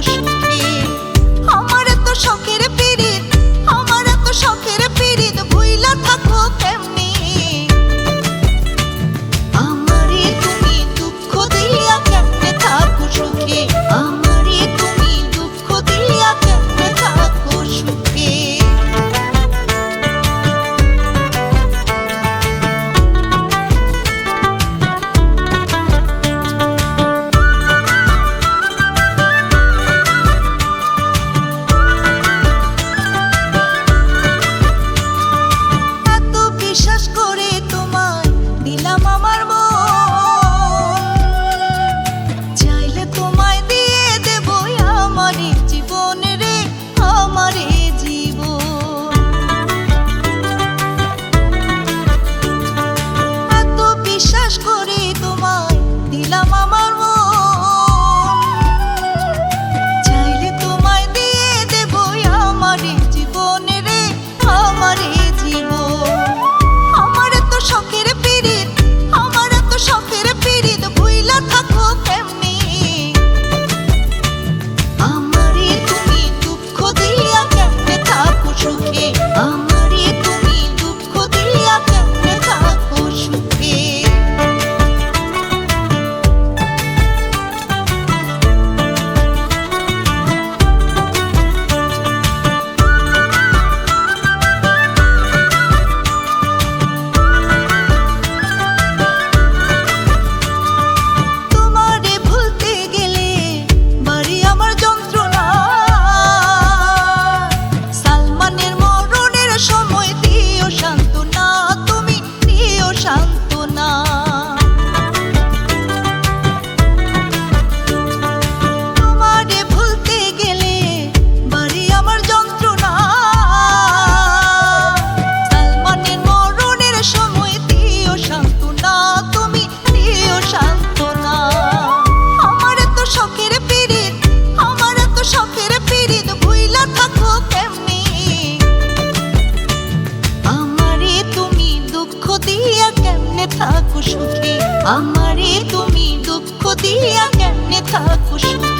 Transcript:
সুখে। আমার এত শখের পীড়িত, আমার এত শখের পীড়িত ভুইলা থাকো কেমনি? আমারে তুমি দুঃখ দিয়া কেমনে থাকো সুখে? আমারে তুমি দুঃখ দিয়া কেমনে থাকো সুখে? বিশ্বাস করে তোমায় দিলাম আমার মন, চাইলে তোমায় দিয়ে দেব আমারে জীবন রে, আমারে জীবন। এত বিশ্বাস করে তোমায় দিলাম আমার মন, চাইলে তোমায় দিয়ে দেব আমারে জীবন রে, আমারে জীবন। শখের পীড়িত, আমার এত শখের পীড়িত ভুইলা থাকো কেমনি? আমারে তুমি দুঃখ দিয়া কেমনে থাকো সুখে? আমারে তুমি দুঃখ দিয়া কেমনে থাকো সুখে? থাকো সুখে, আমারে তুমি দুঃখ দিয়া কেমনে থাকো সুখে?